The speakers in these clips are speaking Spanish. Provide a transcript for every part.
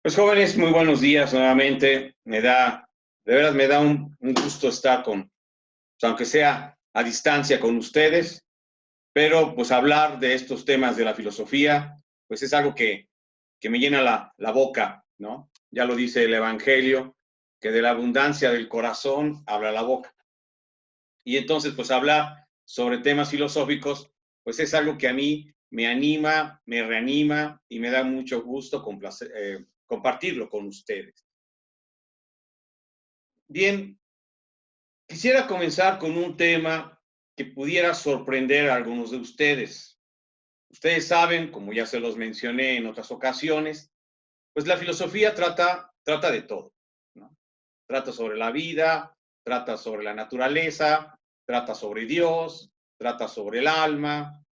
Pues jóvenes, muy buenos días nuevamente. De veras me da un gusto estar pues, aunque sea a distancia con ustedes, pero pues hablar de estos temas de la filosofía, pues es algo que me llena la boca, ¿no? Ya lo dice el Evangelio, que de la abundancia del corazón habla la boca. Y entonces, pues hablar sobre temas filosóficos, pues es algo que a mí me anima, me reanima y me da mucho gusto compartirlo con ustedes. Bien, quisiera comenzar con un tema que pudiera sorprender a algunos de ustedes. Ustedes saben, como ya se los mencioné en otras ocasiones, pues la filosofía trata de todo, ¿no? Trata sobre la vida, trata sobre la naturaleza, trata sobre Dios, trata sobre el alma,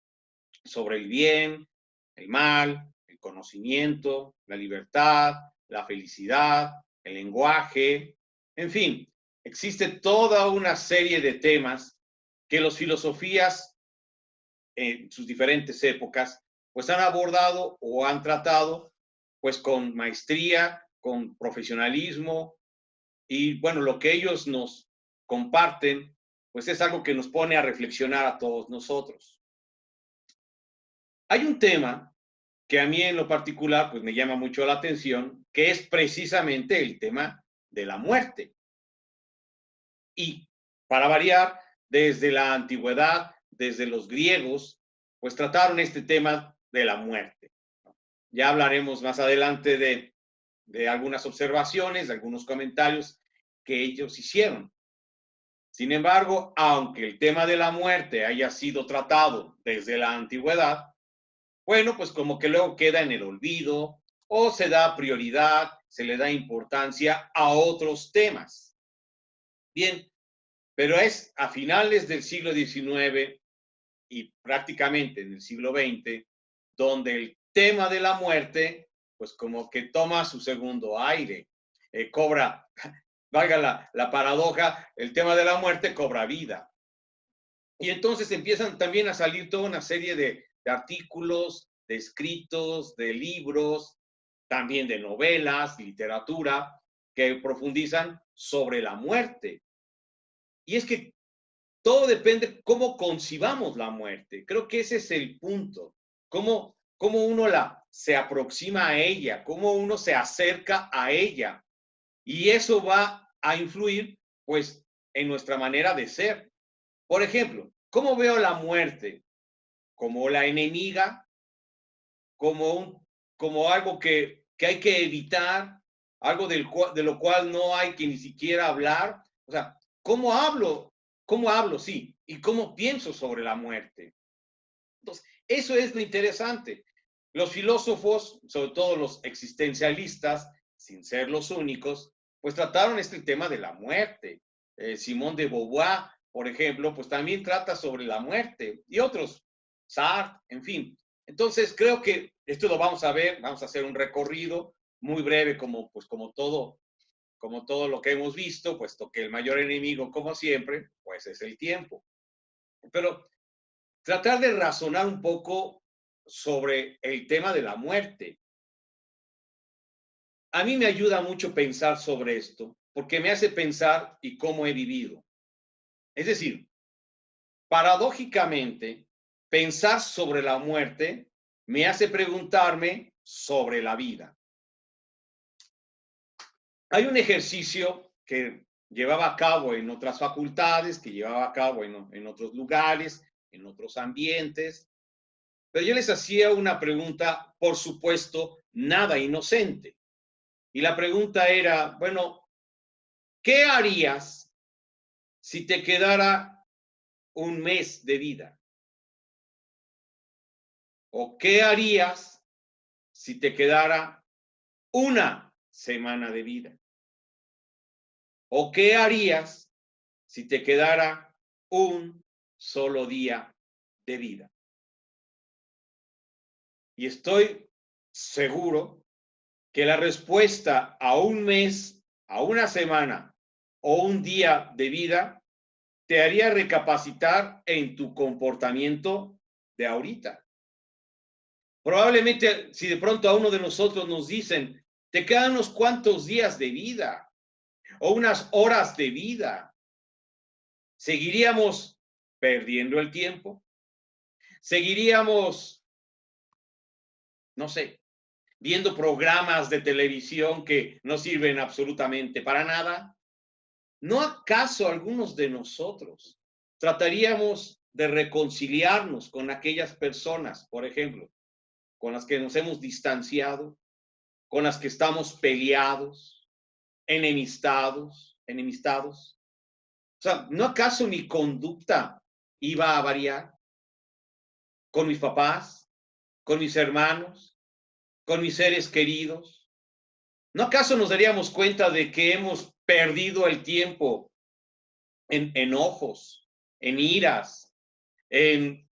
sobre el bien, el mal, el conocimiento, la libertad, la felicidad, el lenguaje, en fin, existe toda una serie de temas que los filosofías en sus diferentes épocas pues han abordado o han tratado pues con maestría, con profesionalismo y bueno, lo que ellos nos comparten pues es algo que nos pone a reflexionar a todos nosotros. Hay un tema que a mí en lo particular pues me llama mucho la atención, que es precisamente el tema de la muerte. Y para variar, desde la antigüedad, desde los griegos, pues trataron este tema de la muerte. Ya hablaremos más adelante de algunas observaciones, de algunos comentarios que ellos hicieron. Sin embargo, aunque el tema de la muerte haya sido tratado desde la antigüedad, bueno, pues como que luego queda en el olvido o se da prioridad, se le da importancia a otros temas. Bien, pero es a finales del siglo XIX y prácticamente en el siglo XX donde el tema de la muerte, pues como que toma su segundo aire, cobra, valga la paradoja, el tema de la muerte cobra vida. Y entonces empiezan también a salir toda una serie de artículos, de escritos, de libros, también de novelas, literatura, que profundizan sobre la muerte. Y es que todo depende cómo concibamos la muerte. Creo que ese es el punto. Cómo uno se aproxima a ella, cómo uno se acerca a ella. Y eso va a influir, pues, en nuestra manera de ser. Por ejemplo, ¿cómo veo la muerte? ¿Como la enemiga? ¿Como algo que hay que evitar? ¿Algo de lo cual no hay que ni siquiera hablar? O sea, ¿cómo hablo? ¿Cómo hablo? Sí. ¿Y cómo pienso sobre la muerte? Entonces, eso es lo interesante. Los filósofos, sobre todo los existencialistas, sin ser los únicos, pues trataron este tema de la muerte. Simón de Beauvoir, por ejemplo, pues también trata sobre la muerte y otros, Sartre, en fin. Entonces, creo que esto lo vamos a ver, vamos a hacer un recorrido muy breve como todo lo que hemos visto, puesto que el mayor enemigo, como siempre, pues es el tiempo. Pero tratar de razonar un poco sobre el tema de la muerte. A mí me ayuda mucho pensar sobre esto, porque me hace pensar y cómo he vivido. Es decir, paradójicamente, pensar sobre la muerte me hace preguntarme sobre la vida. Hay un ejercicio que llevaba a cabo en otras facultades, que llevaba a cabo en otros lugares, en otros ambientes, pero yo les hacía una pregunta, por supuesto, nada inocente. Y la pregunta era, bueno, ¿qué harías si te quedara un mes de vida? ¿O qué harías si te quedara una semana de vida? ¿O qué harías si te quedara un solo día de vida? Y estoy seguro que la respuesta a un mes, a una semana o un día de vida te haría recapacitar en tu comportamiento de ahorita. Probablemente si de pronto a uno de nosotros nos dicen, Te quedan unos cuantos días de vida o unas horas de vida. ¿Seguiríamos perdiendo el tiempo? ¿Seguiríamos, no sé, viendo programas de televisión que no sirven absolutamente para nada? ¿No acaso algunos de nosotros trataríamos de reconciliarnos con aquellas personas, por ejemplo, con las que nos hemos distanciado, con las que estamos peleados, enemistados? O sea, ¿no acaso mi conducta iba a variar con mis papás, con mis hermanos, con mis seres queridos? ¿No acaso nos daríamos cuenta de que hemos perdido el tiempo en enojos, en iras, en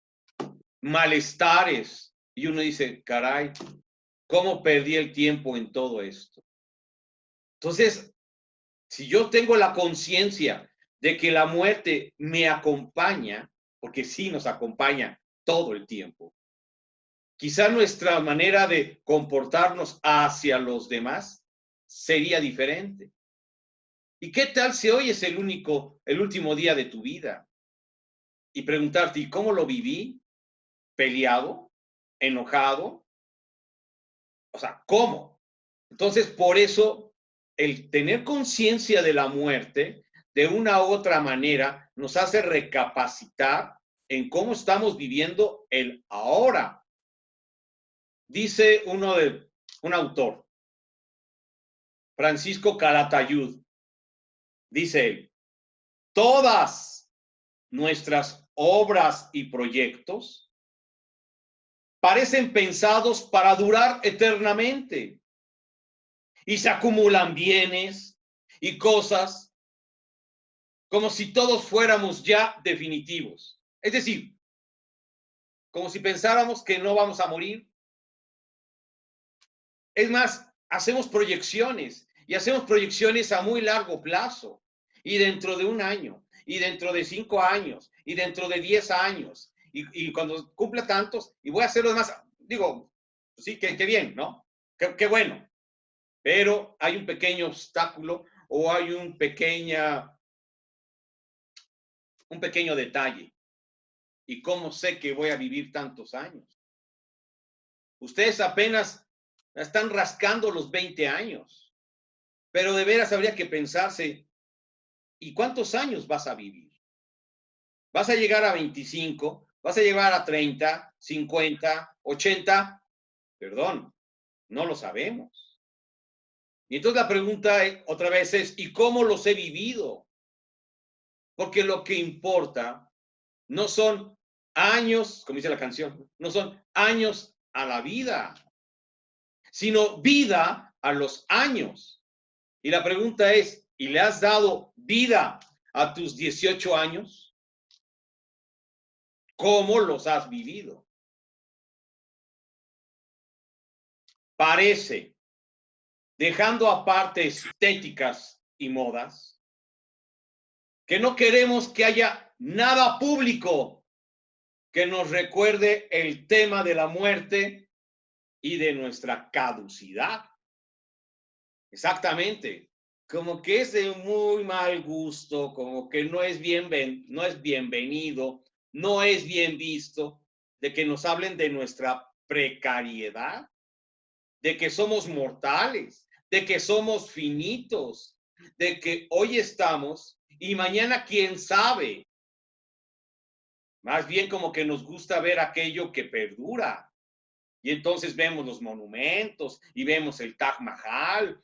malestares? Y uno dice, caray, ¿cómo perdí el tiempo en todo esto? Entonces, si yo tengo la conciencia de que la muerte me acompaña, porque sí nos acompaña todo el tiempo, quizá nuestra manera de comportarnos hacia los demás sería diferente. ¿Y qué tal si hoy es el último día de tu vida? Y preguntarte, ¿y cómo lo viví? ¿Peleado? ¿Enojado? O sea, ¿cómo? Entonces, por eso, el tener conciencia de la muerte, de una u otra manera, nos hace recapacitar en cómo estamos viviendo el ahora. Dice un autor, Francisco Calatayud, dice él, todas nuestras obras y proyectos parecen pensados para durar eternamente y se acumulan bienes y cosas como si todos fuéramos ya definitivos. Es decir, como si pensáramos que no vamos a morir. Es más, hacemos proyecciones y hacemos proyecciones a muy largo plazo y dentro de un año y dentro de 5 años y dentro de 10 años y cuando cumpla tantos y voy a hacer lo demás, digo, sí, qué bien, ¿no? Qué bueno, pero hay un pequeño obstáculo o hay un pequeño detalle. ¿Y cómo sé que voy a vivir tantos años? Ustedes apenas están rascando los 20 años, pero de veras habría que pensarse, ¿y cuántos años vas a vivir? ¿Vas a llegar a 25? ¿Vas a llegar a 30, 50, 80? Perdón, no lo sabemos. Y entonces la pregunta otra vez es, ¿y cómo los he vivido? Porque lo que importa no son años, como dice la canción, no son años a la vida, sino vida a los años. Y la pregunta es, ¿y le has dado vida a tus 18 años? ¿Cómo los has vivido? Parece, dejando aparte estéticas y modas, que no queremos que haya nada público que nos recuerde el tema de la muerte y de nuestra caducidad. Exactamente. Como que es de muy mal gusto, como que no es bienvenido, no es bien visto, de que nos hablen de nuestra precariedad, de que somos mortales, de que somos finitos, de que hoy estamos y mañana quién sabe. Más bien como que nos gusta ver aquello que perdura. Y entonces vemos los monumentos y vemos el Taj Mahal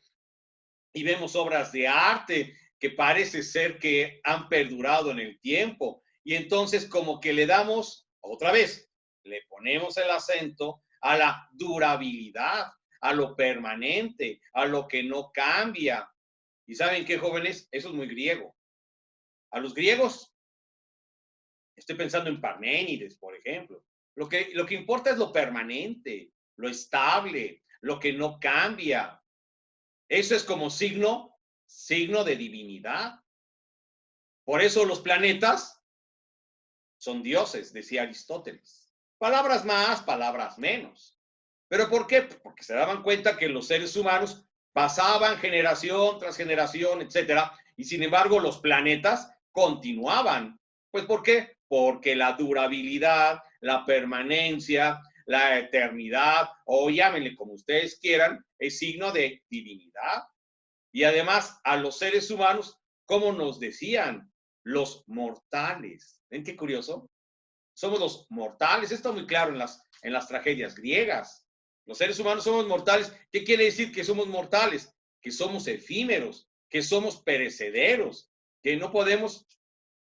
y vemos obras de arte que parece ser que han perdurado en el tiempo. Y entonces como que le damos, otra vez, le ponemos el acento a la durabilidad, a lo permanente, a lo que no cambia. ¿Y saben qué, jóvenes? Eso es muy griego. A los griegos, estoy pensando en Parménides, por ejemplo, lo que importa es lo permanente, lo estable, lo que no cambia. Eso es como signo de divinidad. Por eso los planetas son dioses, decía Aristóteles. Palabras más, palabras menos. ¿Pero por qué? Porque se daban cuenta que los seres humanos pasaban generación tras generación, etcétera, y sin embargo los planetas continuaban. Pues ¿por qué? Porque la durabilidad, la permanencia, la eternidad, o llámenle como ustedes quieran, es signo de divinidad. Y además a los seres humanos, como nos decían, los mortales. ¿Ven qué curioso? Somos los mortales. Esto está muy claro en las tragedias griegas. Los seres humanos somos mortales. ¿Qué quiere decir que somos mortales? Que somos efímeros, que somos perecederos, que no podemos,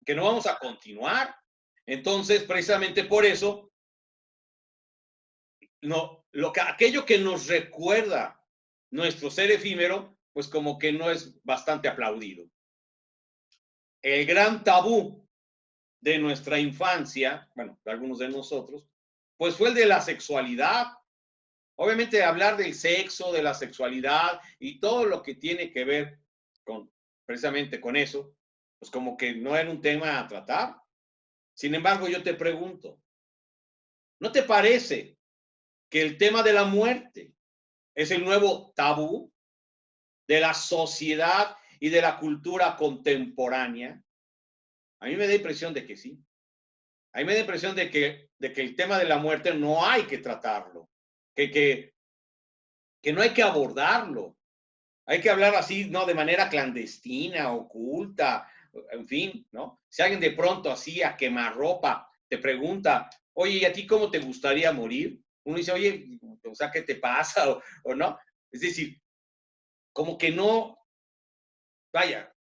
que no vamos a continuar. Entonces, precisamente por eso, no, aquello que nos recuerda nuestro ser efímero, pues como que no es bastante aplaudido. El gran tabú de nuestra infancia, bueno, de algunos de nosotros, pues fue el de la sexualidad. Obviamente hablar del sexo, de la sexualidad y todo lo que tiene que ver con, precisamente con eso, pues como que no era un tema a tratar. Sin embargo, yo te pregunto, ¿no te parece que el tema de la muerte es el nuevo tabú de la sociedad y de la cultura contemporánea? A mí me da impresión de que sí. A mí me da impresión de que el tema de la muerte no hay que tratarlo, que, que, que no hay que abordarlo. Hay que hablar así, ¿no? De manera clandestina, oculta, en fin, ¿no? Si alguien de pronto así a quemarropa te pregunta, oye, ¿y a ti cómo te gustaría morir? Uno dice, oye, o sea, ¿qué te pasa? O no. Es decir, como que no, vaya,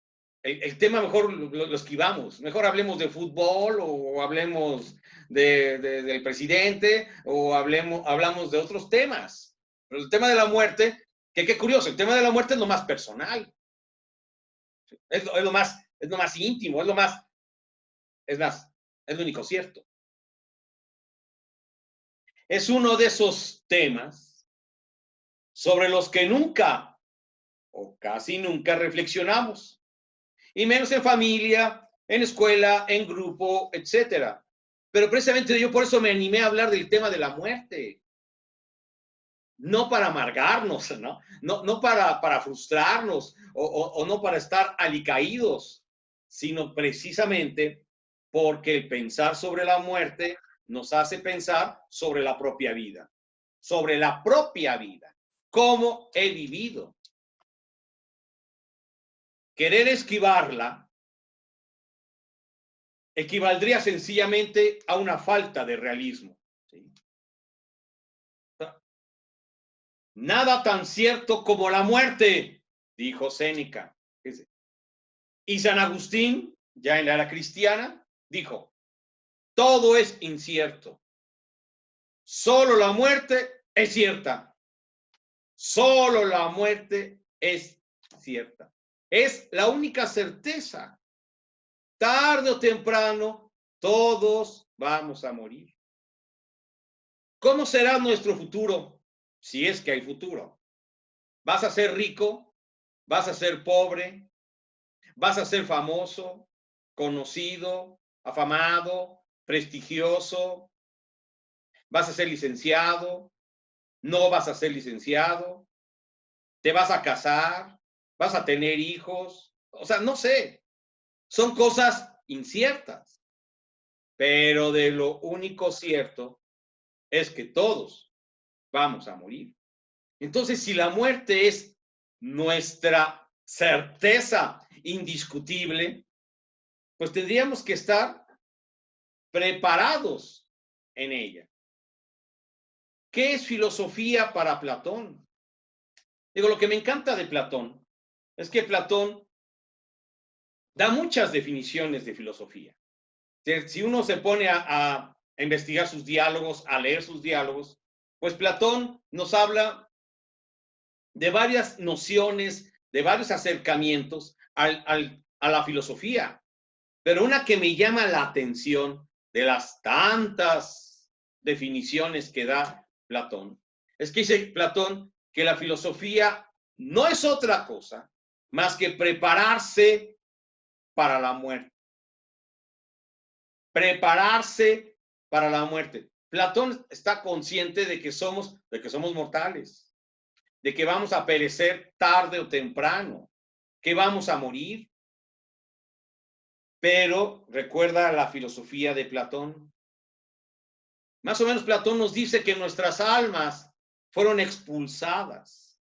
el tema mejor lo esquivamos. Mejor hablemos de fútbol o hablemos del presidente o hablamos de otros temas. Pero el tema de la muerte, que qué curioso, el tema de la muerte es lo más personal. Es lo más íntimo, es más, es lo único cierto. Es uno de esos temas sobre los que nunca o casi nunca reflexionamos, y menos en familia, en escuela, en grupo, etcétera. Pero precisamente yo por eso me animé a hablar del tema de la muerte. No para amargarnos, ¿no? No para frustrarnos o no para estar alicaídos, sino precisamente porque el pensar sobre la muerte nos hace pensar sobre la propia vida, sobre la propia vida, cómo he vivido. Querer esquivarla equivaldría sencillamente a una falta de realismo. ¿Sí? Nada tan cierto como la muerte, dijo Séneca. Y San Agustín, ya en la era cristiana, dijo, todo es incierto. Solo la muerte es cierta. Solo la muerte es cierta. Es la única certeza. Tarde o temprano, todos vamos a morir. ¿Cómo será nuestro futuro? Si es que hay futuro. ¿Vas a ser rico? ¿Vas a ser pobre? ¿Vas a ser famoso, conocido, afamado, prestigioso? ¿Vas a ser licenciado? ¿No vas a ser licenciado? ¿Te vas a casar? ¿Vas a tener hijos? O sea, no sé. Son cosas inciertas. Pero de lo único cierto es que todos vamos a morir. Entonces, si la muerte es nuestra certeza indiscutible, pues tendríamos que estar preparados en ella. ¿Qué es filosofía para Platón? Digo, lo que me encanta de Platón es que Platón da muchas definiciones de filosofía. Si uno se pone a investigar sus diálogos, a leer sus diálogos, pues Platón nos habla de varias nociones, de varios acercamientos a la filosofía. Pero una que me llama la atención de las tantas definiciones que da Platón, es que dice Platón que la filosofía no es otra cosa más que prepararse para la muerte. Prepararse para la muerte. Platón está consciente de que somos mortales, de que vamos a perecer tarde o temprano, que vamos a morir. Pero recuerda la filosofía de Platón. Más o menos Platón nos dice que nuestras almas fueron expulsadas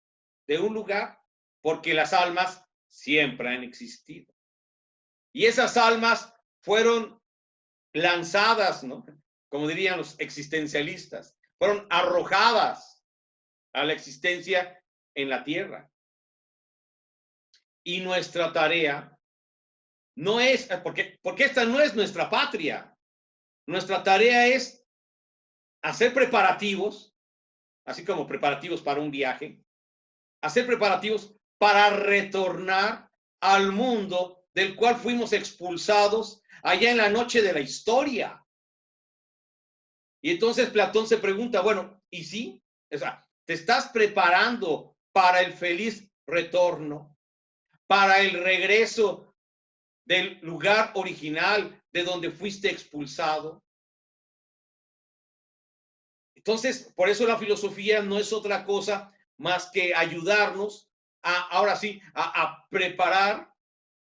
de un lugar porque las almas siempre han existido. Y esas almas fueron lanzadas, ¿no? Como dirían los existencialistas, fueron arrojadas a la existencia en la tierra. Y nuestra tarea no es, porque esta no es nuestra patria. Nuestra tarea es hacer preparativos, así como preparativos para un viaje, hacer preparativos para retornar al mundo del cual fuimos expulsados allá en la noche de la historia. Y entonces Platón se pregunta, bueno, ¿y sí? O sea, ¿te estás preparando para el feliz retorno, para el regreso del lugar original de donde fuiste expulsado? Entonces, por eso la filosofía no es otra cosa más que ayudarnos ahora sí, a preparar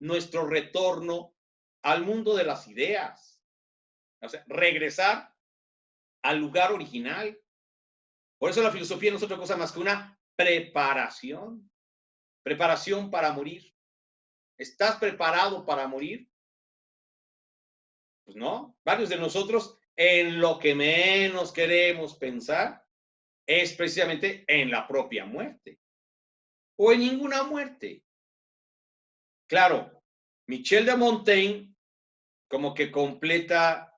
nuestro retorno al mundo de las ideas. O sea, regresar al lugar original. Por eso la filosofía no es otra cosa más que una preparación. Preparación para morir. ¿Estás preparado para morir? Pues no. Varios de nosotros, en lo que menos queremos pensar, es precisamente en la propia muerte. O en ninguna muerte. Claro, Michel de Montaigne como que completa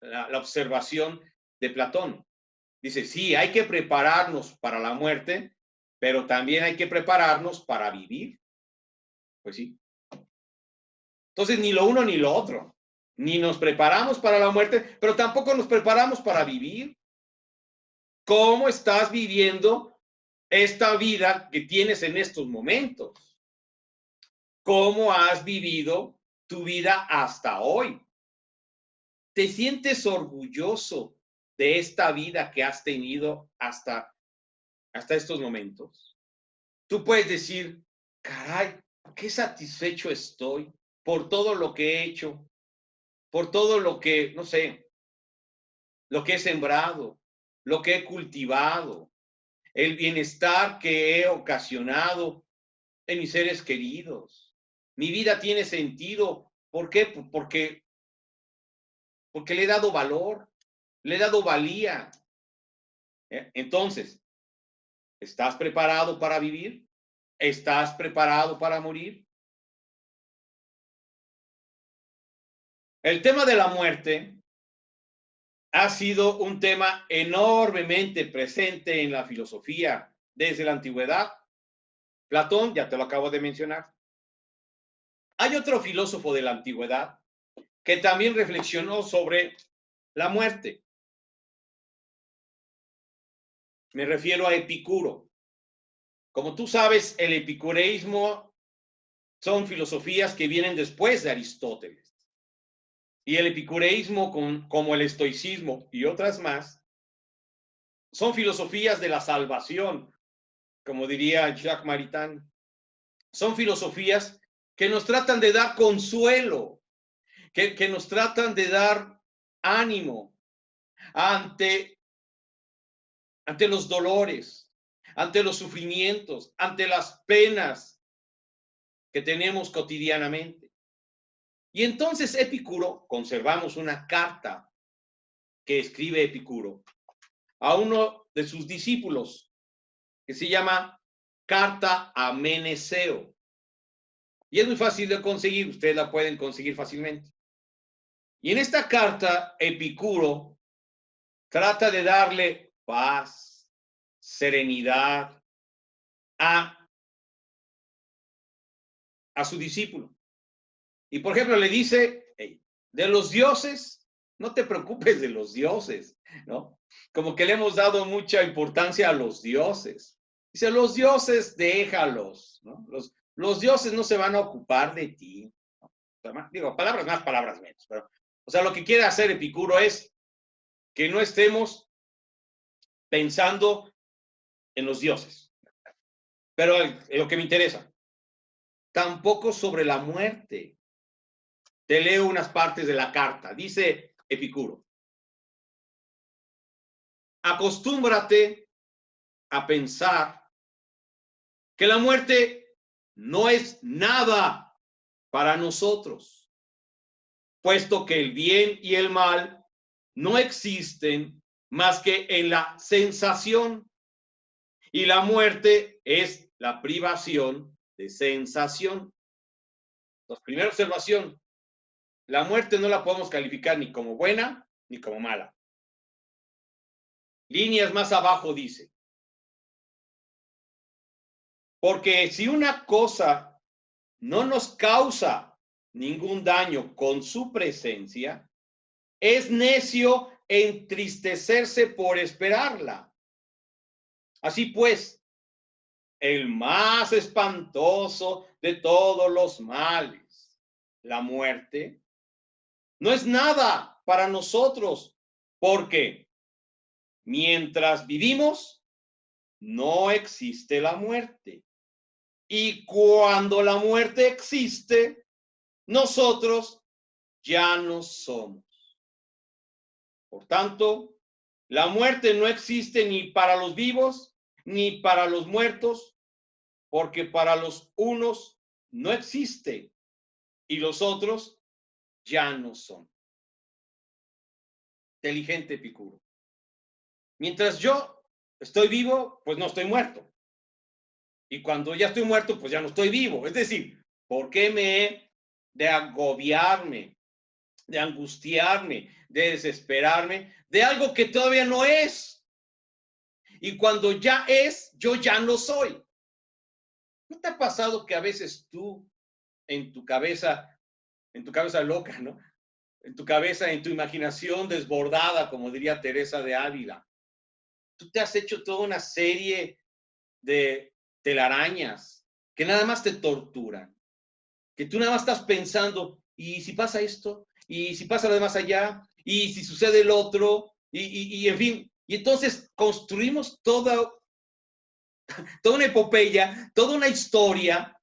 la observación de Platón. Dice, sí, hay que prepararnos para la muerte, pero también hay que prepararnos para vivir. Pues sí. Entonces, ni lo uno ni lo otro. Ni nos preparamos para la muerte, pero tampoco nos preparamos para vivir. ¿Cómo estás viviendo esta vida que tienes en estos momentos? ¿Cómo has vivido tu vida hasta hoy? ¿Te sientes orgulloso de esta vida que has tenido hasta estos momentos? Tú puedes decir, caray, qué satisfecho estoy por todo lo que he hecho, por todo lo que, no sé, lo que he sembrado, lo que he cultivado, el bienestar que he ocasionado en mis seres queridos. Mi vida tiene sentido. ¿Por qué? Porque le he dado valor, le he dado valía. Entonces, ¿estás preparado para vivir? ¿Estás preparado para morir? El tema de la muerte ha sido un tema enormemente presente en la filosofía desde la antigüedad. Platón, ya te lo acabo de mencionar. Hay otro filósofo de la antigüedad que también reflexionó sobre la muerte. Me refiero a Epicuro. Como tú sabes, el epicureísmo son filosofías que vienen después de Aristóteles. Y el epicureísmo, como el estoicismo y otras más, son filosofías de la salvación, como diría Jacques Maritain. Son filosofías que nos tratan de dar consuelo, que nos tratan de dar ánimo ante los dolores, ante los sufrimientos, ante las penas que tenemos cotidianamente. Y entonces Epicuro, conservamos una carta que escribe Epicuro a uno de sus discípulos, que se llama Carta a Meneceo. Y es muy fácil de conseguir, ustedes la pueden conseguir fácilmente. Y en esta carta, Epicuro trata de darle paz, serenidad a su discípulo. Y por ejemplo, le dice, hey, de los dioses, no te preocupes de los dioses, ¿no? Como que le hemos dado mucha importancia a los dioses. Dice, los dioses, déjalos, ¿no? Los dioses no se van a ocupar de ti. ¿No? O sea, digo, palabras más, palabras menos. Pero, o sea, lo que quiere hacer Epicuro es que no estemos pensando en los dioses. Pero lo que me interesa, tampoco sobre la muerte. Te leo unas partes de la carta. Dice Epicuro: acostúmbrate a pensar que la muerte no es nada para nosotros, puesto que el bien y el mal no existen más que en la sensación, y la muerte es la privación de sensación. Entonces, primera observación, la muerte no la podemos calificar ni como buena ni como mala. Líneas más abajo dice: porque si una cosa no nos causa ningún daño con su presencia, es necio entristecerse por esperarla. Así pues, el más espantoso de todos los males, la muerte, no es nada para nosotros, porque mientras vivimos, no existe la muerte. Y cuando la muerte existe, nosotros ya no somos. Por tanto, la muerte no existe ni para los vivos ni para los muertos, porque para los unos no existe y los otros ya no son. Inteligente Epicuro. Mientras yo estoy vivo, pues no estoy muerto. Y cuando ya estoy muerto, pues ya no estoy vivo. Es decir, ¿por qué me he de agobiarme, de angustiarme, de desesperarme de algo que todavía no es? Y cuando ya es, yo ya no soy. ¿No te ha pasado que a veces tú, en tu cabeza loca, ¿no? En tu cabeza, en tu imaginación desbordada, como diría Teresa de Ávila, tú te has hecho toda una serie de telarañas que nada más te torturan, que tú nada más estás pensando, ¿y si pasa esto? ¿Y si pasa lo demás allá? ¿Y si sucede el otro? Y en fin, y entonces construimos toda una epopeya, toda una historia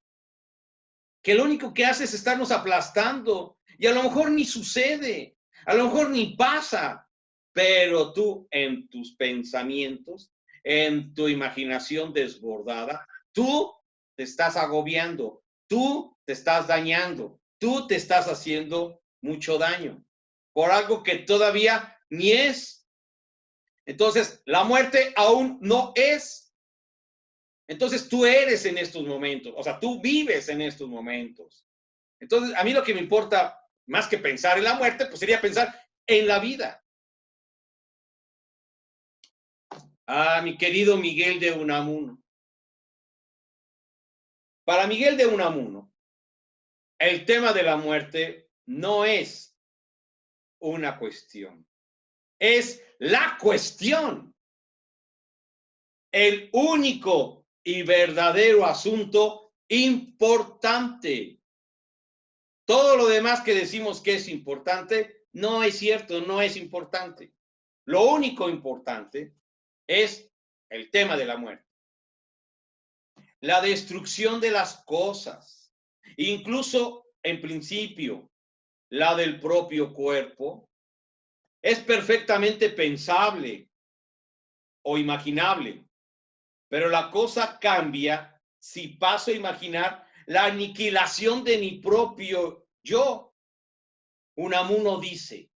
que lo único que hace es estarnos aplastando y a lo mejor ni sucede, a lo mejor ni pasa, pero tú en tus pensamientos, en tu imaginación desbordada, tú te estás agobiando, tú te estás dañando, tú te estás haciendo mucho daño por algo que todavía ni es. Entonces, la muerte aún no es. Entonces, tú eres en estos momentos, o sea, tú vives en estos momentos. Entonces, a mí lo que me importa, más que pensar en la muerte, pues sería pensar en la vida. Ah, mi querido Miguel de Unamuno. Para Miguel de Unamuno, el tema de la muerte no es una cuestión, es la cuestión. El único y verdadero asunto importante. Todo lo demás que decimos que es importante, no es cierto, no es importante. Lo único importante es el tema de la muerte. La destrucción de las cosas, incluso en principio, la del propio cuerpo, es perfectamente pensable o imaginable, pero la cosa cambia si paso a imaginar la aniquilación de mi propio yo. Unamuno dice: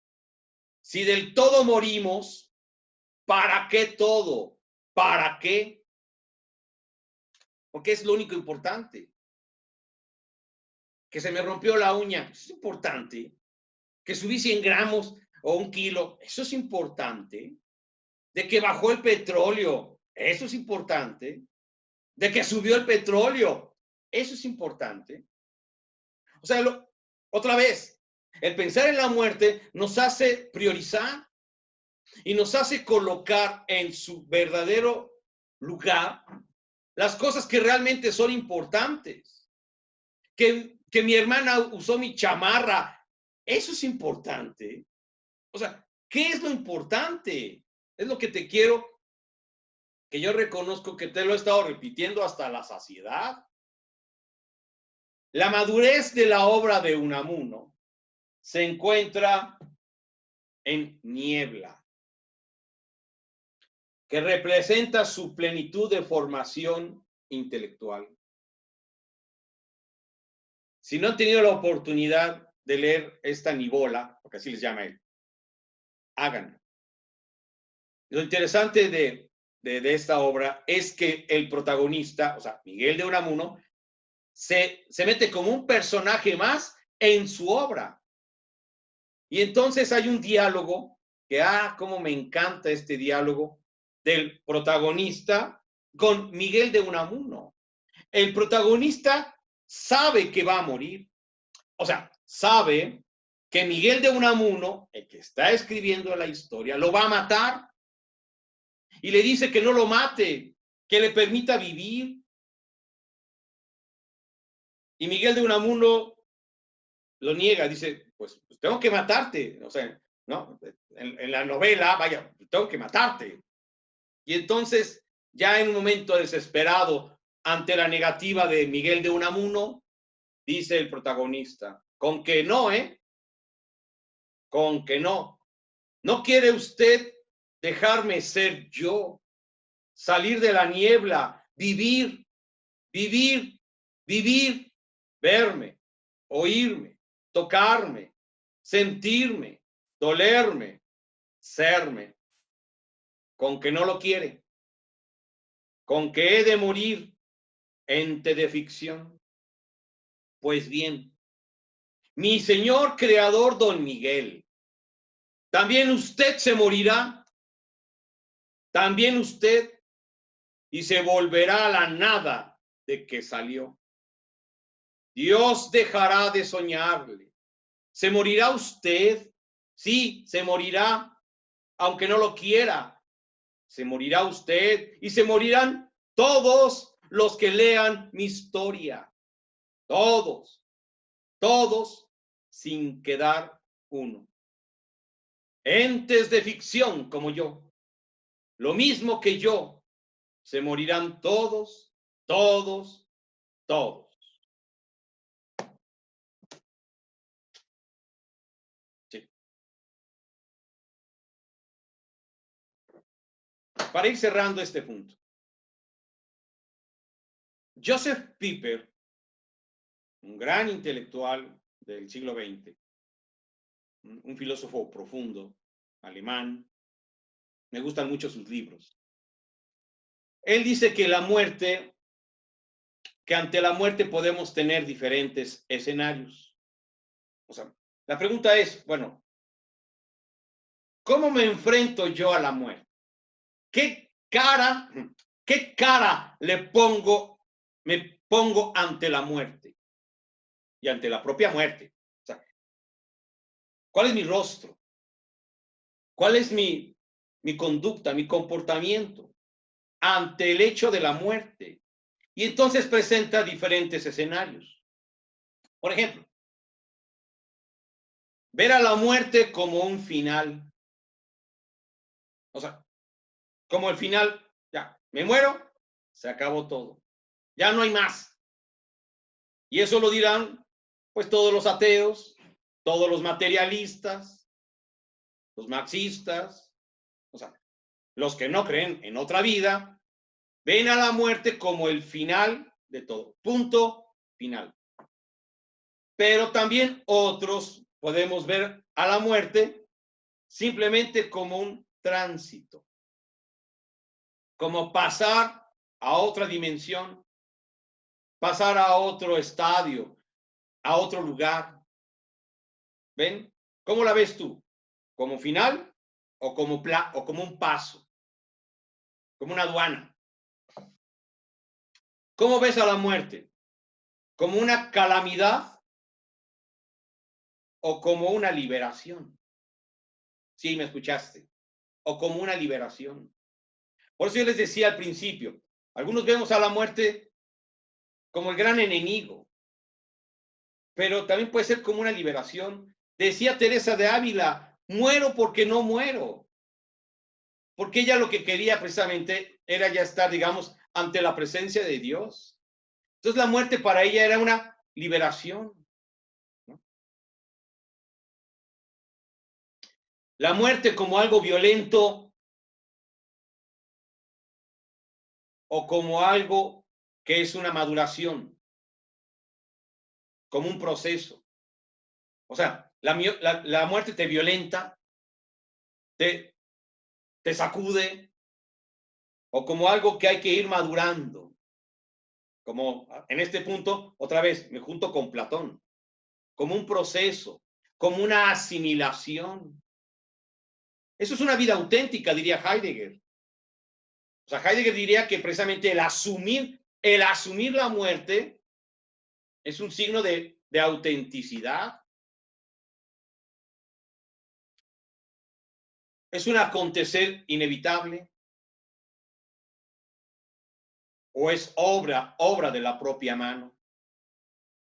si del todo morimos, ¿para qué todo? ¿Para qué? Porque es lo único importante. Que se me rompió la uña, eso es importante. Que subí 100 gramos o 1 kilo, eso es importante. De que bajó el petróleo, eso es importante. De que subió el petróleo, eso es importante. O sea, otra vez, el pensar en la muerte nos hace priorizar y nos hace colocar en su verdadero lugar las cosas que realmente son importantes. Que mi hermana usó mi chamarra, eso es importante. O sea, ¿qué es lo importante? Es lo que te quiero que yo reconozco que te lo he estado repitiendo hasta la saciedad. La madurez de la obra de Unamuno se encuentra en Niebla, que representa su plenitud de formación intelectual. Si no han tenido la oportunidad de leer esta Nivola, porque así les llama él, háganlo. Lo interesante de esta obra es que el protagonista, o sea, Miguel de Unamuno, se mete como un personaje más en su obra. Y entonces hay un diálogo que, cómo me encanta este diálogo del protagonista con Miguel de Unamuno. El protagonista sabe que va a morir. O sea, sabe que Miguel de Unamuno, el que está escribiendo la historia, lo va a matar. Y le dice que no lo mate, que le permita vivir. Y Miguel de Unamuno lo niega, dice, pues tengo que matarte. O sea, ¿no? En la novela, vaya, tengo que matarte. Y entonces, ya en un momento desesperado, ante la negativa de Miguel de Unamuno, dice el protagonista, con que no, con que no. ¿No quiere usted dejarme ser yo? Salir de la niebla, vivir, vivir, vivir, verme, oírme, tocarme, sentirme, dolerme, serme. Con que no lo quiere, con que he de morir, ente de ficción. Pues bien, mi señor creador don Miguel, también usted se morirá, también usted, y se volverá a la nada de que salió. Dios dejará de soñarle. ¿Se morirá usted? Sí, se morirá, aunque no lo quiera. Se morirá usted y se morirán todos los que lean mi historia. Todos, todos, sin quedar uno. Entes de ficción como yo, lo mismo que yo, se morirán todos, todos, todos. Sí. Para ir cerrando este punto. Joseph Pieper, un gran intelectual del siglo XX, un filósofo profundo, alemán, me gustan mucho sus libros. Él dice que que ante la muerte podemos tener diferentes escenarios. O sea, la pregunta es, bueno, ¿cómo me enfrento yo a la muerte? ¿Qué cara me pongo ante la muerte y ante la propia muerte? O sea, ¿cuál es mi rostro? ¿Cuál es mi conducta, mi comportamiento ante el hecho de la muerte? Y entonces presenta diferentes escenarios. Por ejemplo, ver a la muerte como un final. O sea, como el final, ya, me muero, se acabó todo. Ya no hay más. Y eso lo dirán, pues, todos los ateos, todos los materialistas, los marxistas, o sea, los que no creen en otra vida, ven a la muerte como el final de todo. Punto final. Pero también otros podemos ver a la muerte simplemente como un tránsito, como pasar a otra dimensión, pasar a otro estadio, a otro lugar. ¿Ven? ¿Cómo la ves tú? ¿Como final o como un paso? Como una aduana. ¿Cómo ves a la muerte? ¿Como una calamidad o como una liberación? Sí, me escuchaste. O como una liberación. Por eso yo les decía al principio, algunos vemos a la muerte como el gran enemigo, pero también puede ser como una liberación. Decía Teresa de Ávila, muero porque no muero. porque ella lo que quería precisamente era ya estar, digamos, ante la presencia de Dios. Entonces la muerte para ella era una liberación, ¿no? La muerte como algo violento o como algo que es una maduración, como un proceso. O sea, la muerte te violenta, te, te sacude, o como algo que hay que ir madurando. Como en este punto, otra vez, me junto con Platón, como un proceso, como una asimilación. Eso es una vida auténtica, diría Heidegger. O sea, Heidegger diría que precisamente el asumir la muerte es un signo de autenticidad. Es un acontecer inevitable o es obra de la propia mano.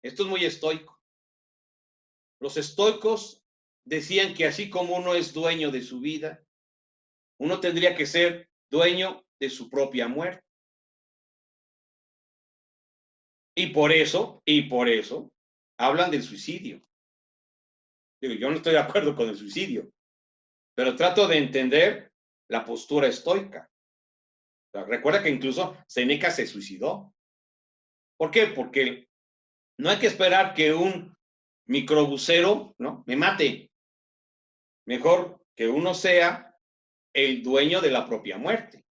Esto es muy estoico. Los estoicos decían que así como uno es dueño de su vida, uno tendría que ser dueño de su propia muerte. Y por eso, hablan del suicidio. Digo, yo no estoy de acuerdo con el suicidio, pero trato de entender la postura estoica. O sea, recuerda que incluso Seneca se suicidó. ¿Por qué? Porque no hay que esperar que un microbusero, ¿no?, me mate. Mejor que uno sea el dueño de la propia muerte.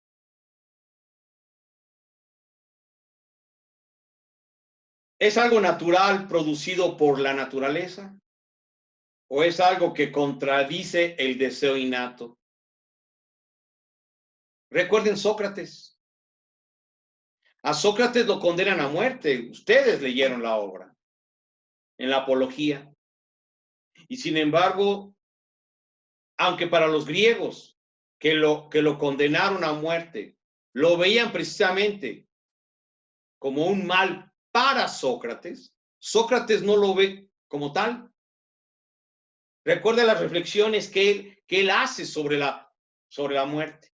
¿Es algo natural producido por la naturaleza? ¿O es algo que contradice el deseo innato? Recuerden Sócrates. A Sócrates lo condenan a muerte. Ustedes leyeron la obra en la Apología. Y sin embargo, aunque para los griegos que lo condenaron a muerte, lo veían precisamente como un mal para Sócrates, Sócrates no lo ve como tal. Recuerda las reflexiones que él hace sobre la muerte.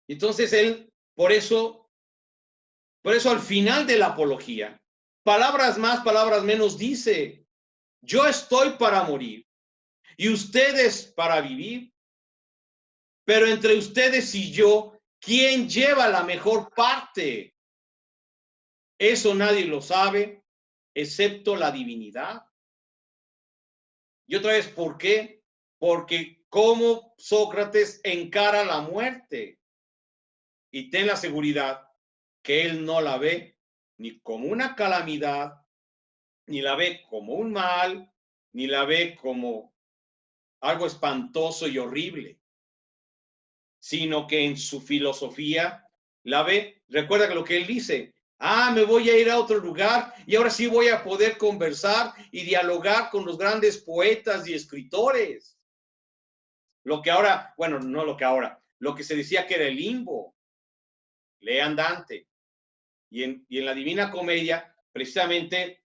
Entonces él, por eso al final de la Apología, palabras más, palabras menos, dice: yo estoy para morir y ustedes para vivir, pero entre ustedes y yo, ¿quién lleva la mejor parte? Eso nadie lo sabe, excepto la divinidad. Y otra vez, ¿por qué? Porque cómo Sócrates encara la muerte, y ten la seguridad que él no la ve ni como una calamidad, ni la ve como un mal, ni la ve como algo espantoso y horrible, sino que en su filosofía la ve. Recuerda que lo que él dice: me voy a ir a otro lugar y ahora sí voy a poder conversar y dialogar con los grandes poetas y escritores. Lo que ahora, bueno, no lo que ahora, lo que se decía que era el limbo. Lean Dante. Y en la Divina Comedia, precisamente,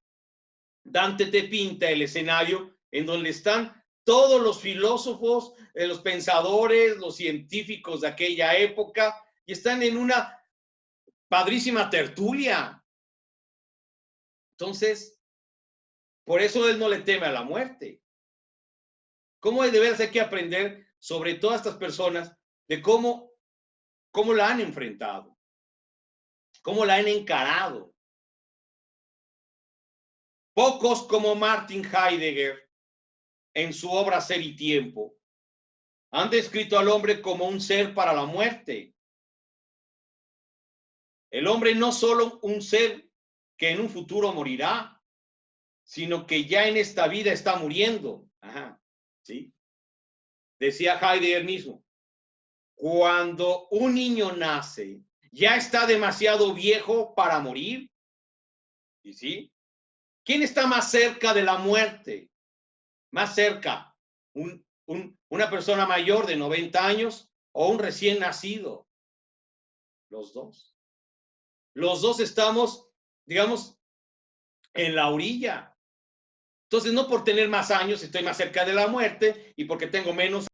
Dante te pinta el escenario en donde están todos los filósofos, los pensadores, los científicos de aquella época, y están en una padrísima tertulia. Entonces, por eso él no le teme a la muerte. ¿Cómo de veras hay que aprender sobre todas estas personas de cómo la han enfrentado, cómo la han encarado? Pocos como Martin Heidegger, en su obra Ser y Tiempo, han descrito al hombre como un ser para la muerte. El hombre no solo un ser que en un futuro morirá, sino que ya en esta vida está muriendo. Ajá, ¿sí? Decía Heidegger mismo: cuando un niño nace, ya está demasiado viejo para morir. ¿Y sí? ¿Quién está más cerca de la muerte? Más cerca, una persona mayor de 90 años o un recién nacido. Los dos. Los dos estamos, digamos, en la orilla. Entonces, no por tener más años estoy más cerca de la muerte, y porque tengo menos